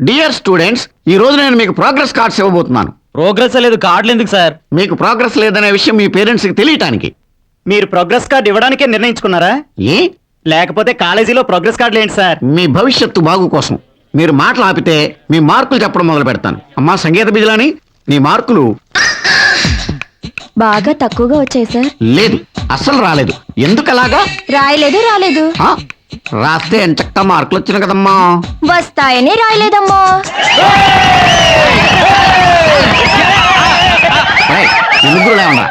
Dear students, ఈ రోజు నేను మీకు ప్రోగ్రెస్ కార్డ్స్ ఇవ్వబోతున్నాను. ప్రోగ్రెస్ లేదు, కార్డులు ఎందుకు సార్? మీకు ప్రోగ్రెస్ లేదనే విషయం మీ పేరెంట్స్కి తెలియటానికి. మీరు ప్రోగ్రెస్ కార్డు ఇవ్వడానికే నిర్ణయించుకున్నారా? ఏ లేకపోతే కాలేజీలో ప్రోగ్రెస్ కార్డులు ఏంటి సార్? మీ భవిష్యత్తు బాగు కోసం. మీరు మాటలు ఆపితే మీ మార్కులు చెప్పడం మొదలు పెడతాను. అమ్మా సంగీత బిజలాని, నీ మార్కులు బాగా తక్కువగా వచ్చాయి సార్. లేదు, అస్సలు రాలేదు. ఎందుకలాగా? రాయలేదు ఆ, రాస్తే ఎంచక్క మార్కులు వచ్చిన కదమ్మా. వస్తాయని రాయలేదమ్మా. ఏయ్, మీ ముగ్గురు లేవరా.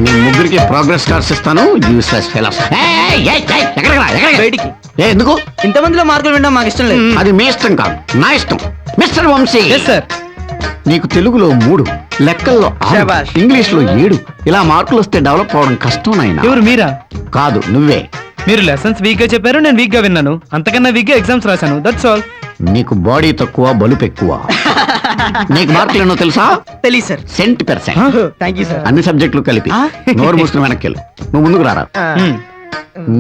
మీ ముగ్గురికి ప్రోగ్రెస్ కార్డ్స్ ఇస్తాను. Useless fellows. బయటికి. ఎందుకు? ఇంతమందిలో మార్కులు వినడం మాకు ఇష్టం లేదు. అది మీ ఇష్టం కాదు, నా ఇష్టం. Mister Vamsi, sir. నీకు తెలుగులో 3, లెక్కల్లో 6, శాబాష్. ఇంగ్లీష్ లో 7. ఇలా మార్కులు వస్తే డెవలప్ అవడం కష్టం నాయనా. ఎవరు మీరా? కాదు, నువ్వే. మీరు లెసన్స్ వీక్ గా చెప్పారు, నేను వీక్ గా విన్నాను. అంతకన్నా వీక్ గా ఎగ్జామ్స్ రాశాను. That's all. నీకు బాడీ తక్కువ, బలుపు ఎక్కువ. నీకు మార్కులు ఎన్నో తెలుసా? తెలియదు సార్. సెంట్%. Thank you sir. అన్ని సబ్జెక్టులు కలిపి. నోరు మూసుకుని వెనక్కి వెళ్ళు. నువ్వు ముందుకు రారా.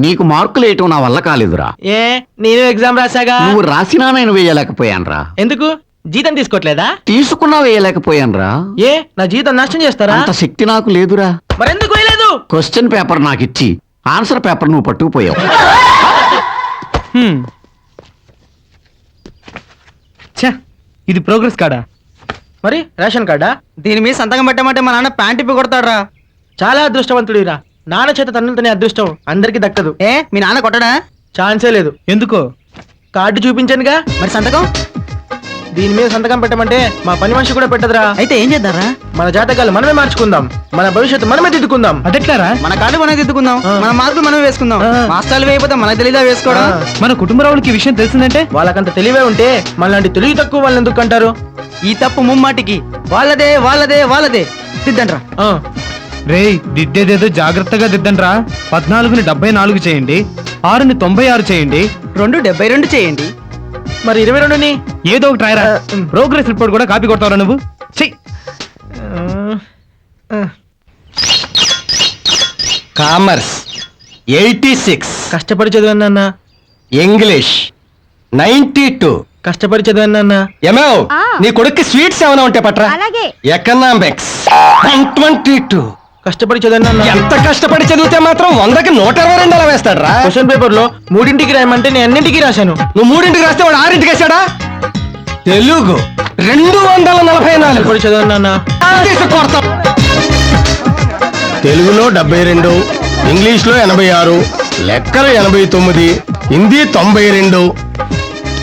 నీకు మార్కులు వేయటం నా వల్ల కాలేదురా. ఏ నేను ఎగ్జామ్ రాశాగా. నువ్వు రాసినా నేను వేయలేకపోయానురా. ఎందుకు? జీతం తీసుకోవట్లేదా? తీసుకున్నా వేయలేకపోయానురా. ఏ నా జీతం నష్టం చేస్తారా? అంత శక్తి నాకు లేదురా. మరెందుకు వేయలేదు? క్వశ్చన్ పేపర్ నాకు ఇచ్చి ఆన్సర్ పేపర్ నువ్వు పట్టుకుపోయావు. ఛా, ఇది ప్రోగ్రెస్ కార్డా? మరి రేషన్ కార్డా? దీని మీద సంతకం పెట్టమంటే మా నాన్న ప్యాంట్ ఇప్పి కొడతాడా? చాలా అదృష్టవంతుడిరా. నాన్న చేత తన్నులతోనే అదృష్టం అందరికి దక్కదు. ఏ మీ నాన్న కొట్టడా? ఛాన్సే లేదు. ఎందుకో? కార్డు చూపించానుగా. మరి సంతకం? దీని మీద సంతకం పెట్టమంటే మా పని మనిషి కూడా పెట్టదురా. అయితే ఏం చేద్దారా? మన జాతకాలు మనమే మార్చుకుందాం. మన భవిష్యత్తు మనమే దిద్దుకుందాం. అదెట్లారా? మన కార్డు మనమే దిద్దుకుందాం. మన మార్కులు మనమే వేసుకుందాం. మాస్టర్లు వేయకపోతే మనకు తెలీదా వేసుకోవడం? మన కుటుంబరావులకి ఈ విషయం తెలిసిందంటే వాళ్ళకంత తెలివే ఉంటే మనలాంటి తెలివి తక్కువ వాళ్ళని ఎందుకు అంటారు? ఈ తప్పు ముమ్మాటికి వాళ్ళదే వాళ్ళదే వాళ్ళదే. దిద్దండ్రా. రేయ్, దిద్దేదేదో జాగ్రత్తగా దిద్దండ్రా. 14ని 74 చేయండి, 6ని 96 చేయండి, 2 72 చేయండి. మరి 22ని ఏదో ఒకటి రాయరా. ప్రోగ్రెస్ రిపోర్ట్ కూడా కాపీ కొడతావురా నువ్వు? చెయ్. కామర్స్ 86, కష్టపడి చదివాను నాన్న. ఇంగ్లీష్ 92. కష్టపడి చదివాను నాన్న. ఏమో ఆ. నీ కొడుక్కి స్వీట్స్ ఏమైనా ఉంటే పట్రా. అలాగే. ఎకనామిక్స్ 122. కష్టపడి చదివాను నాన్న. ఎంత కష్టపడి చదివితే మాత్రం 100కి 122 అలా వేస్తాడు రా. క్వశ్చన్ పేపర్ లో 3ంటికి రాయమంటే నేను అన్నింటికి రాశాను. నువ్వు 3ంటికి రాస్తే వాడు 6ంటికి వేసాడా? తెలుగు 244. కష్టపడి చదివాను నాన్న. కొడతాం. తెలుగులో 72, ఇంగ్లీష్లో 86, లెక్కలు 89, హిందీ 92.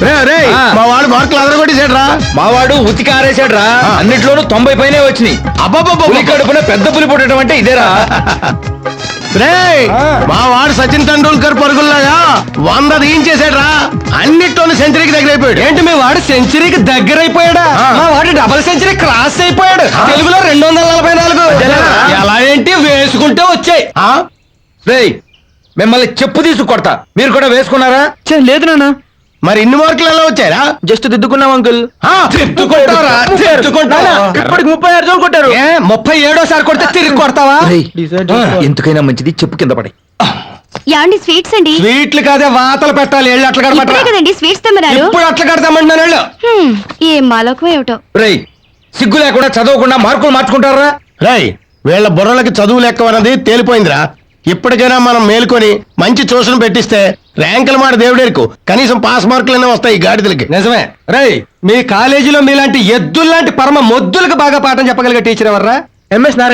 రే ఆ. మా వాడు మార్కులు అదరగొట్టేసాడ్రా. మావాడు ఉతికి ఆరేసాడు రా. అన్నిట్లోనూ 90 పైనే వచ్చినాయి. పులి కడుపున పెద్ద పులి పుట్టడం అంటే ఇదేరా. రే మా వాడు సచిన్ టెండూల్కర్ పరుగుల్లాగా 100 తీయించేసాడ్రా. అన్నిట్లోనూ సెంచరీకి దగ్గర అయిపోయాడు. ఏంటి మీ వాడు సెంచరీకి దగ్గర అయిపోయాడా? మా వాడు డబుల్ సెంచరీ క్రాస్ అయిపోయాడు. తెలుగులో 244. ఎలా ఏంటి వేసుకుంటే వచ్చాయి. రేయ్, మిమ్మల్ని చెప్పు తీసుకు కొడతా. మీరు కూడా వేసుకున్నారా? ఛే, లేదు నాన్న. మరి ఇన్ని మార్కులు ఎలా వచ్చారా? జస్ట్ దిద్దుకున్నాం అంకుల్. తిట్టుకుంటారా? తిట్టుకుంటారా? ఇప్పటికి 36 జోలు కొట్టారు. 37సారి కొడితే తిరిగి కొడతావా? ఎందుకైనా మంచిది చెప్పు కింద పడి. యాండి స్వీట్స్ అండి. స్వీట్లు కాదే వాతలు పెట్టాలి. ఎళ్ళు అట్లా ఇప్పుడే కడపట్రా. కదండి స్వీట్స్ తెమ్మన్నారు. ఇప్పుడు అట్లా కడతామంటున్నాను. వెళ్ళు. ఏం మాలోకం ఏమిటో. రేయ్, సిగ్గు లేకుండా చదవకుండా మార్కులు మార్చుకుంటారా? రేయ్ వీళ్ళ బుర్రలకి చదువు లెక్క అన్నది తేలిపోయిందిరా. ఇప్పటికైనా మనం మేలుకొని మంచి ట్యూషన్ పెట్టిస్తే ర్యాంకుల మాట దేవుడేరుకు కనీసం పాస్ మార్కులనే వస్తాయి ఈ గాడిదలకి. నిజమే. రేయ్, మీ కాలేజీలో మీలాంటి ఎద్దుల్లాంటి పరమ మొద్దులకు బాగా పాఠం చెప్పగలిగే టీచర్ ఎవర్రా? ఎంఎస్ నారాయణ